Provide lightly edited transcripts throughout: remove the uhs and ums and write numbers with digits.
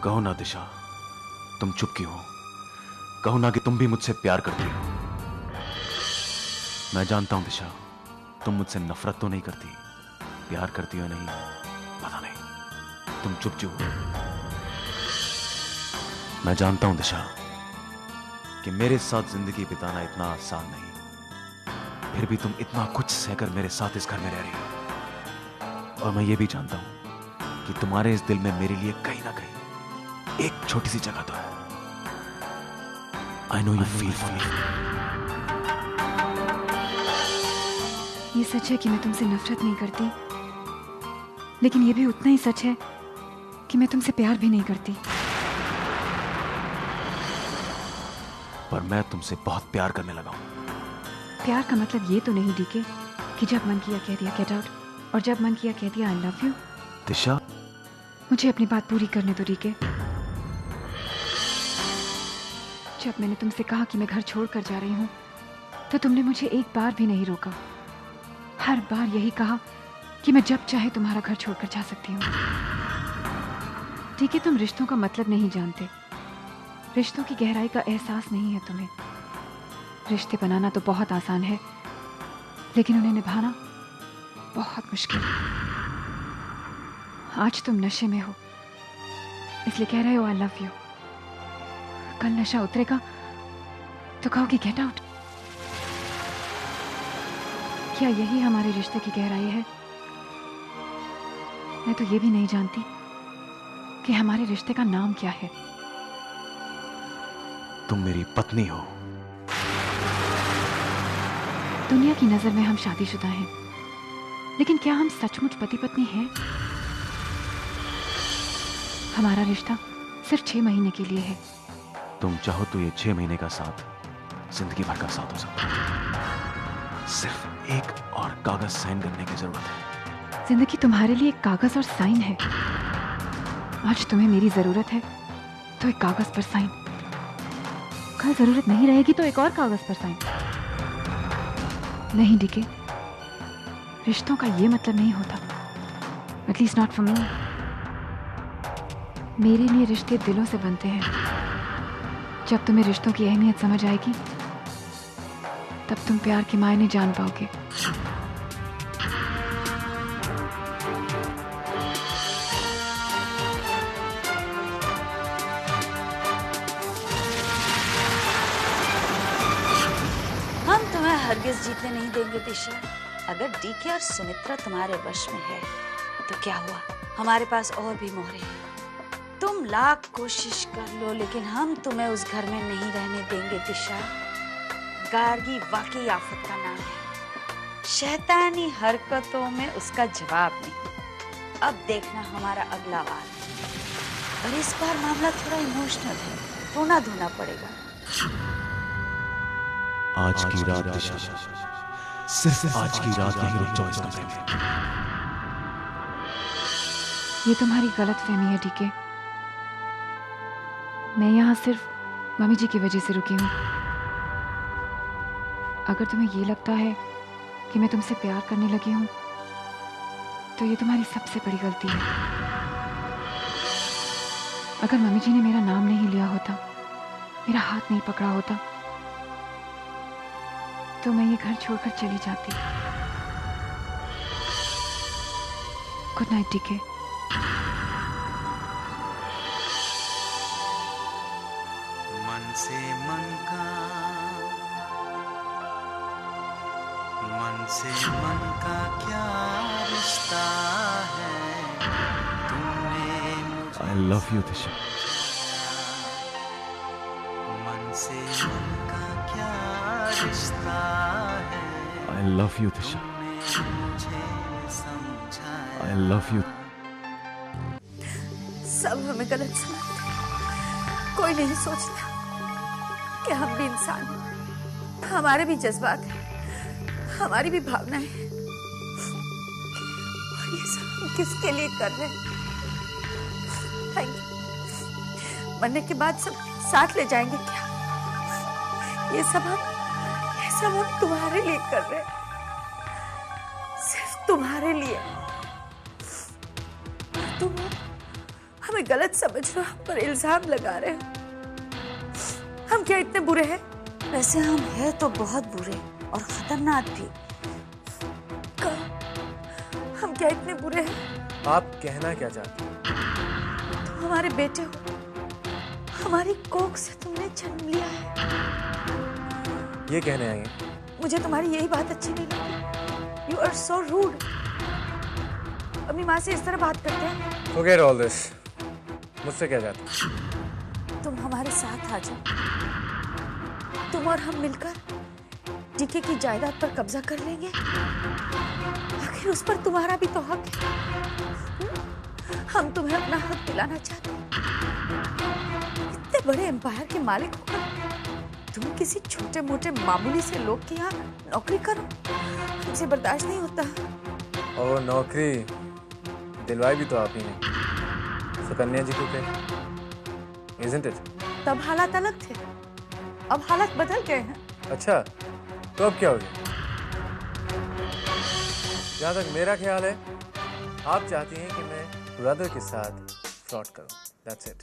कहो ना दिशा, तुम चुप क्यों हो? कहो ना कि तुम भी मुझसे प्यार करती हो। मैं जानता हूं दिशा, तुम मुझसे नफरत तो नहीं करती, प्यार करती हो नहीं पता नहीं, तुम चुप क्यों हो? मैं जानता हूं दिशा कि मेरे साथ जिंदगी बिताना इतना आसान नहीं, फिर भी तुम इतना कुछ सहकर मेरे साथ इस घर में रह रही हो। और मैं ये भी जानता हूं कि तुम्हारे इस दिल में मेरे लिए कहीं ना कहीं एक छोटी सी जगह तो है। I know you feel for me. ये सच है कि मैं तुमसे नफरत नहीं करती, लेकिन ये भी उतना ही सच है कि मैं तुमसे प्यार भी नहीं करती। पर मैं तुमसे बहुत प्यार करने लगा हूं। प्यार का मतलब ये तो नहीं डीके कि जब मन किया कह दिया गेट आउट और जब मन किया कह दिया आई लव यू। दिशा, मुझे अपनी बात पूरी करने दो डीके। जब मैंने तुमसे कहा कि मैं घर छोड़कर जा रही हूं, तो तुमने मुझे एक बार भी नहीं रोका। हर बार यही कहा कि मैं जब चाहे तुम्हारा घर छोड़कर जा सकती हूँ। ठीक है, तुम रिश्तों का मतलब नहीं जानते, रिश्तों की गहराई का एहसास नहीं है तुम्हें। रिश्ते बनाना तो बहुत आसान है, लेकिन उन्हें निभाना बहुत मुश्किल। आज तुम नशे में हो, इसलिए कह रहे हो आई लव यू। कल नशा उतरेगा तो कहोगे गेट आउट। क्या यही हमारे रिश्ते की गहराई है? मैं तो ये भी नहीं जानती कि हमारे रिश्ते का नाम क्या है। तुम मेरी पत्नी हो। दुनिया की नजर में हम शादीशुदा हैं, लेकिन क्या हम सचमुच पति पत्नी हैं? हमारा रिश्ता सिर्फ 6 महीने के लिए है। तुम चाहो तो ये 6 महीने का साथ जिंदगी भर का साथ हो सकता है। सिर्फ एक और कागज साइन करने की जरूरत है। जिंदगी तुम्हारे लिए एक कागज और साइन है। आज तुम्हें मेरी जरूरत है तो एक कागज पर साइन, कल जरूरत नहीं रहेगी तो एक और कागज पर साइन। नहीं डीके, रिश्तों का ये मतलब नहीं होता, एटलीस्ट नॉट फॉर मी। मेरे लिए रिश्ते दिलों से बनते हैं। जब तुम्हें रिश्तों की अहमियत समझ आएगी, तब तुम प्यार के मायने जान पाओगे। हम तुम्हें हरगिज जीतने नहीं देंगे दिशा। अगर डीके और सुमित्रा तुम्हारे वश में है तो क्या हुआ, हमारे पास और भी मोहरे हैं। तुम लाख कोशिश कर लो, लेकिन हम तुम्हें उस घर में नहीं रहने देंगे दिशा। गार्गी वाकई आफत का नाम है, शैतानी हरकतों में उसका जवाब नहीं। अब देखना हमारा अगला वार, और इस बार मामला थोड़ा इमोशनल है, रोना धोना पड़ेगा। आज की रात दिशा, सिर्फ आज की रात यहीं रुक जाओ इस कमरे में। ये तुम्हारी गलतफहमी है डीके। मैं यहाँ सिर्फ मम्मी जी की वजह से रुकी हूँ। अगर तुम्हें ये लगता है कि मैं तुमसे प्यार करने लगी हूँ, तो ये तुम्हारी सबसे बड़ी गलती है। अगर मम्मी जी ने मेरा नाम नहीं लिया होता, मेरा हाथ नहीं पकड़ा होता, तो मैं ये घर छोड़कर चली जाती। Good night DK. मन से मन का, मन से मन का क्या रिश्ता है, तुमने मुझे आई लव यू दिशा। मन से मन का क्या रिश्ता है, आई लव यू दिशा। मुझे समझाया। I love you. सब हमें गलत समझते, कोई नहीं सोचता कि हम भी इंसान हैं, हमारे भी जज्बात हैं, हमारी भी भावनाएं हैं। और ये सब हम किसके लिए कर रहे हैं? Thank you. मरने के बाद सब साथ ले जाएंगे क्या? ये सब हम तुम्हारे लिए कर रहे हैं, सिर्फ तुम्हारे लिए। तुम हमें हमें गलत समझ रहे हो, हम पर इल्जाम लगा रहे हो। हम क्या इतने बुरे हैं? वैसे हम हैं तो बहुत बुरे और खतरनाक भी। हम क्या इतने बुरे हैं? आप कहना क्या चाहती हैं? तुम हमारे बेटे हो, हमारी कोख से तुमने जन्म लिया है। ये कहने आई हैं? मुझे तुम्हारी यही बात अच्छी नहीं लगी। You are so rude. अपनी माँ से इस तरह बात करते हैं? Forget all this. मुझसे क्या चाहती? तुम हमारे साथ आ जाओ। तुम और हम मिलकर डीके की जायदाद पर कब्जा कर लेंगे। आखिर उस पर तुम्हारा भी तो हक है। हम तुम्हें अपना हक दिलाना चाहते हैं। इतने बड़े एम्पायर के मालिक होकर तुम किसी छोटे मोटे मामूली से लोग के यहाँ नौकरी करो, हमसे बर्दाश्त नहीं होता। और नौकरी दिलवाई भी तो आप ही ने, सुकन्या जी को क्या? Isn't it? तब हालात अलग थे, अब हालात बदल गए हैं। अच्छा, तो अब क्या हो गया? जहाँ तक मेरा ख्याल है, आप चाहती हैं कि मैं ब्रदर के साथ फ्रॉड करूं। That's it.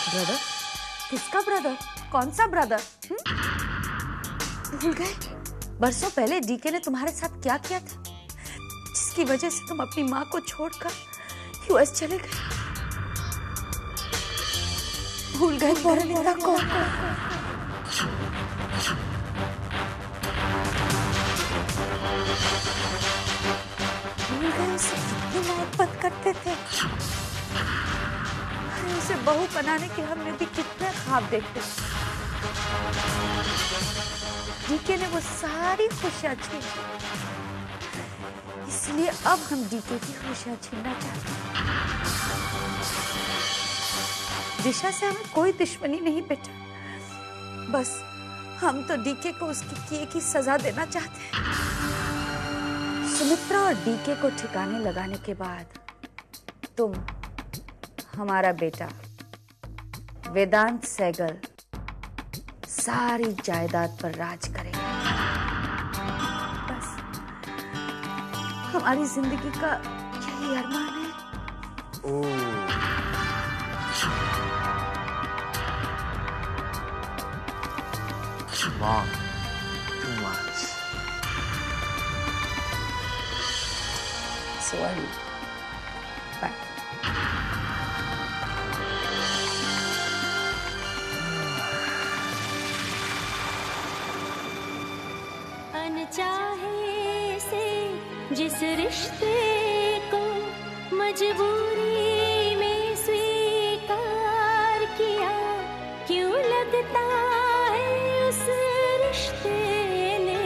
ब्रदर? किसका ब्रदर? कौन सा ब्रदर? भूल गए बरसों पहले डीके ने तुम्हारे साथ क्या किया था, जिसकी वजह से तुम अपनी माँ को छोड़कर यूएस चले गए? भूल गए परिणीता को? भूल गए उसे कितनी मोहब्बत करते थे? उसे बहू बनाने के हमने भी कितने ख्वाब देखते थे। डीके ने वो सारी खुशियां छीन, इसलिए अब हम डीके की खुशियां छीनना चाहते हैं। दिशा से हमें कोई दुश्मनी नहीं बेटा, बस हम तो डीके को उसके किए की सजा देना चाहते हैं। सुमित्रा और डीके को ठिकाने लगाने के बाद तुम, हमारा बेटा वेदांत सहगल सारी जायदाद पर राज करेगा। बस हमारी जिंदगी का यही अरमान है। Mom, too much. So are you. Bye. अनचाहे से जिस रिश्ते को मजबूरी में स्वीकार किया, क्यों लगता है उस रिश्ते ने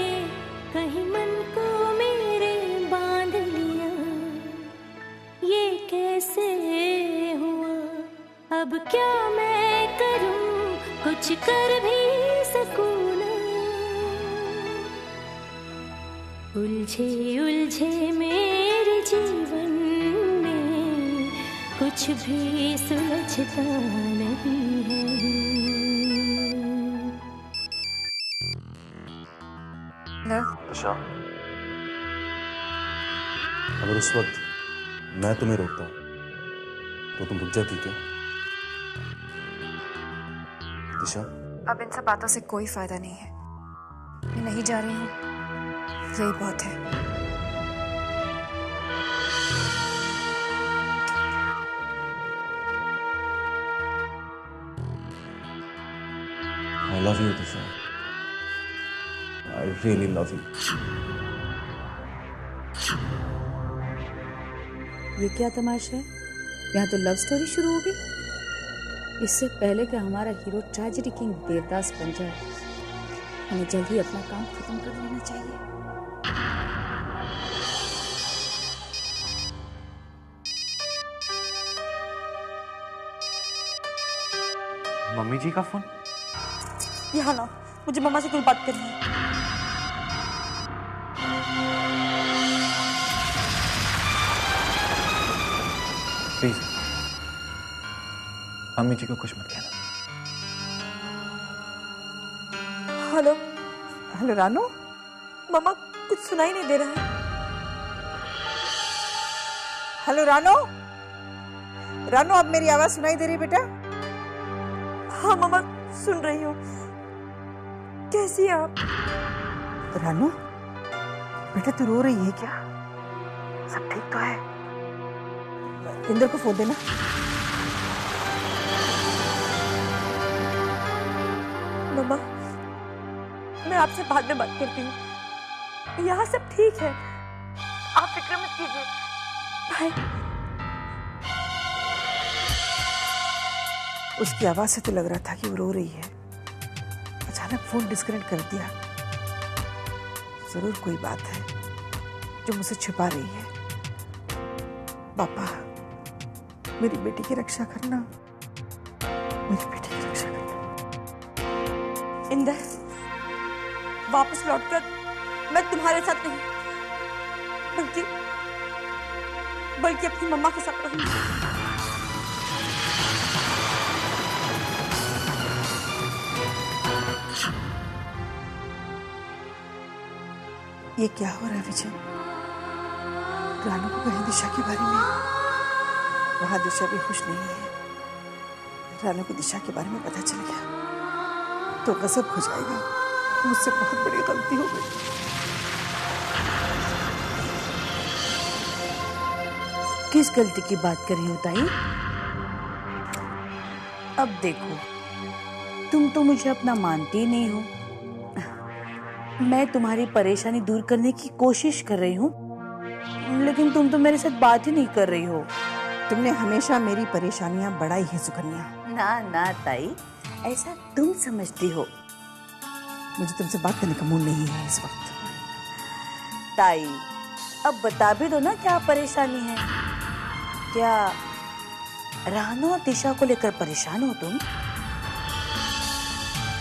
कहीं मन को मेरे बांध लिया। ये कैसे हुआ, अब क्या मैं करूं, कुछ कर भी सकूं ना। उलझे उलझे मेरे जीवन में कुछ भी सुलझता नहीं है। दिशा, अगर उस वक्त मैं तुम्हें रोकता तो तुम रुक जाती क्या? दिशा, अब इन सब बातों से कोई फायदा नहीं है। मैं नहीं जा रही हूँ, यही बहुत है। I love you, Disha. I really love you. ये क्या तमाशा है? यहाँ तो लव स्टोरी शुरू हो गई। इससे पहले कि हमारा हीरो ट्रेजेडी किंग देवदास बन जाए, हमें जल्दी अपना काम खत्म कर लेना चाहिए। मम्मी जी का फोन? यहाँ ना, मुझे मम्मा से कुछ बात करनी है। प्लीज मम्मी जी को कुछ मत कहना। हेलो हेलो रानू, मम्मा कुछ सुनाई नहीं दे रहा है। हेलो रानू, रानू, अब मेरी आवाज सुनाई दे रही बेटा? हाँ मम्मा, सुन रही हूँ। कैसी हैं आप? रानू बेटा, तू रो रही है क्या? सब ठीक तो है? इंद्र को फोन देना। मम्मा, मैं आपसे बाद में बात करती हूँ। यहाँ सब ठीक है, आप फिक्र मत कीजिए। बाय। उसकी आवाज से तो लग रहा था कि वो रो रही है। अचानक फोन डिस्कनेक्ट कर दिया। जरूर कोई बात है जो मुझसे छुपा रही है। पापा, मेरी बेटी की रक्षा करना, मेरी बेटी की रक्षा करना। इंदर, वापस लौटकर मैं तुम्हारे साथ नहीं, बल्कि अपनी मम्मा के साथ रहूंगी। ये क्या हो रहा है विजय? रानू को कहीं दिशा के बारे में? वहां दिशा भी खुश नहीं है। रानू को दिशा के बारे में पता चल गया तो गजब हो जाएगा। मुझसे बहुत बड़ी गलती हो गई। किस गलती की बात कर रही हो ताई? अब देखो, तुम तो मुझे अपना मानती ही नहीं हो। मैं तुम्हारी परेशानी दूर करने की कोशिश कर रही हूँ, लेकिन तुम तो मेरे साथ बात ही नहीं कर रही हो। तुमने हमेशा मेरी परेशानियां बढ़ाई है सुकन्या। ना ना ताई, ऐसा तुम समझती हो। मुझे तुमसे बात करने का मूड नहीं है इस वक्त। ताई, अब बता भी दो ना क्या परेशानी है। क्या रानू और दिशा को लेकर परेशान हो तुम?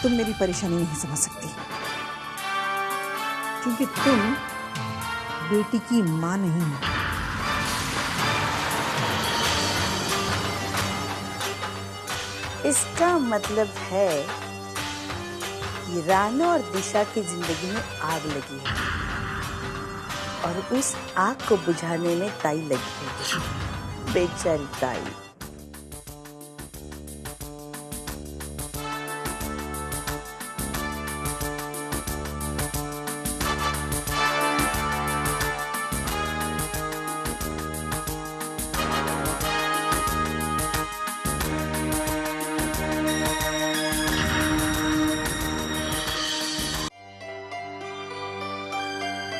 तुम मेरी परेशानी नहीं समझ सकती, क्योंकि तुम बेटी की मां नहीं हो। इसका मतलब है कि रानू और दिशा की जिंदगी में आग लगी है और उस आग को बुझाने में ताई लगी है। बेचारी ताई।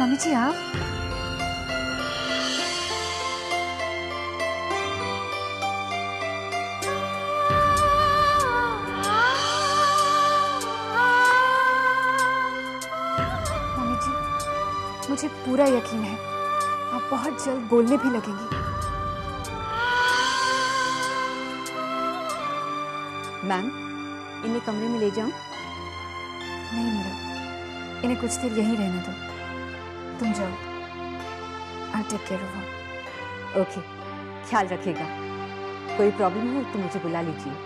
मम्मी जी, आप? मम्मी जी, मुझे पूरा यकीन है आप बहुत जल्द बोलने भी लगेंगी। मैम, इन्हें कमरे में ले जाऊं? नहीं मीरा, इन्हें कुछ देर यहीं रहने दो। तुम जाओ, I'll take care of her. Okay, ख्याल रखिएगा। कोई प्रॉब्लम हो तो मुझे बुला लीजिए।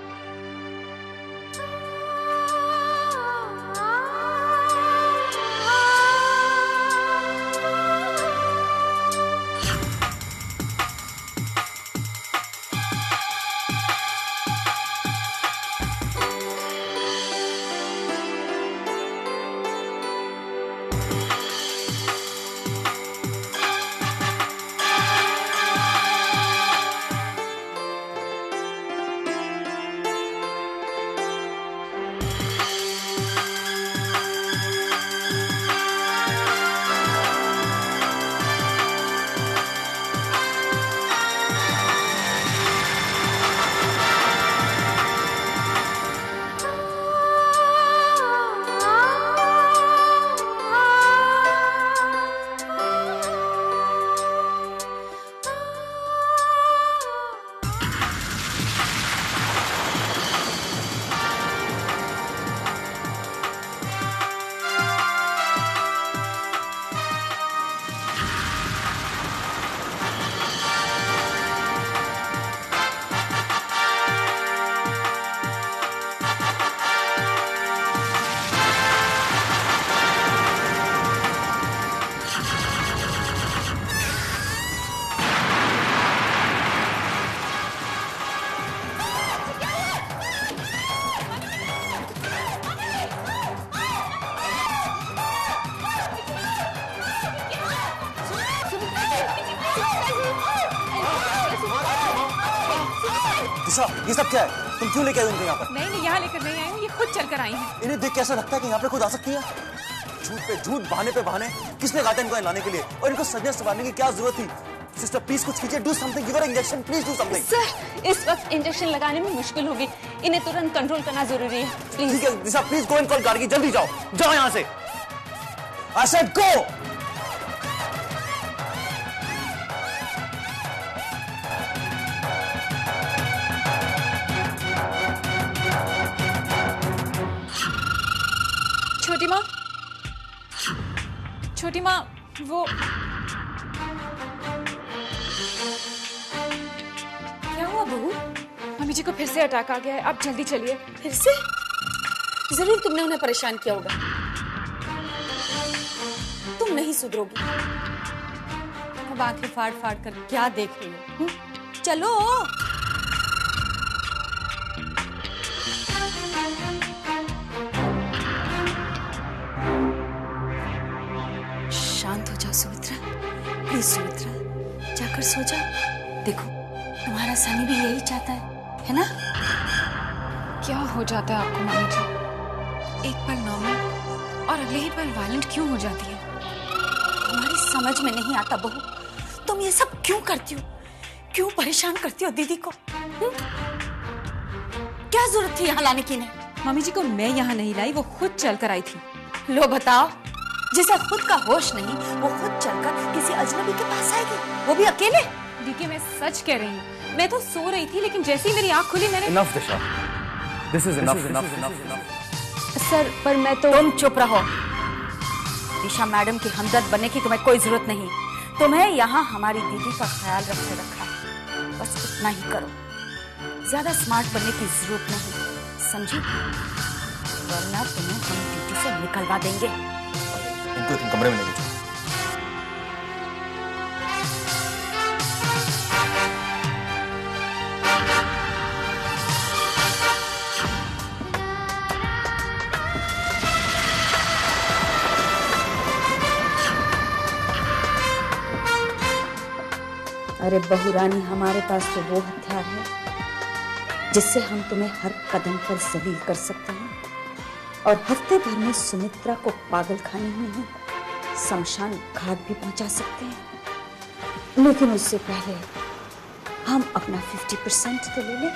दिशा, ये सब क्या है? तुम क्यों लेके आई उनको यहाँ पर? नहीं, यहाँ लेकर नहीं आई हूँ, ये खुद चलकर आई हैं। इन्हें देख के ऐसा लगता है कि यहाँ पे खुद आ सकती है। झूठ पे झूठ, बहाने पे बहाने। किसने कहा था इनको लाने के लिए? और इनको सजने संवारने की क्या जरूरत थी? सिस्टर प्लीज कुछ कीजिए, do something, give her injection, please do something. Sir, इस वक्त इंजेक्शन लगाने में मुश्किल होगी, इन्हें तुरंत कंट्रोल करना जरूरी है। प्लीज। ठीक है Disha, please go and call Gargi, जल्दी जाओ, जाओ यहाँ से। I said go! छोटी माँ, छोटी माँ, वो क्या हुआ बहू? मम्मी जी को फिर से अटैक आ गया है, आप जल्दी चलिए। फिर से? जरूर तुमने उन्हें परेशान किया होगा। तुम नहीं सुधरोगी। अब आंखें फाड़ फाड़ कर क्या देख रही हो? चलो। शांत हो जाओ सुमित्रा, प्लीज सुमित्रा, जाकर सो जाओ। देखो तुम्हारा सनी भी यही चाहता है ना? क्या हो जाता है आपको मम्मी जी? एक पल नॉर्मल और अगले ही पल वायलेंट क्यों हो जाती है? हमारी समझ में नहीं आता बहू, तुम ये सब क्यों करती हो? क्यों परेशान करती हो दीदी को? क्या जरूरत थी यहाँ लाने की? ने मम्मी जी को मैं यहाँ नहीं लाई, वो खुद चल कर आई थी। लो बताओ, जिसे खुद का होश नहीं वो खुद चलकर किसी अजनबी के पास आएगी, वो भी अकेले? दीदी मैं सच कह रही हूँ, मैं तो सो रही थी लेकिन जैसे ही मेरी आँख खुली मैंने। Enough, Disha. This is enough. Sir पर मैं तो। तुम चुप रहो। दिशा मैडम की हमदर्द बनने की तुम्हें कोई जरूरत नहीं। तुम्हें यहाँ हमारी दीदी का ख्याल रखने रखा है, बस उतना ही करो। ज्यादा स्मार्ट बनने की जरूरत नहीं, समझी? वरना तुम्हें हम ड्यूटी से निकलवा देंगे। इनको तुम कमरे में लेके जाओ। अरे बहुरानी, हमारे पास तो वो हथियार है जिससे हम तुम्हें हर कदम पर जलील कर सकते हैं और हफ्ते भर में सुमित्रा को पागल खाने में नहीं शमशान घाट भी पहुंचा सकते हैं। लेकिन उससे पहले हम अपना 50% तो ले लें।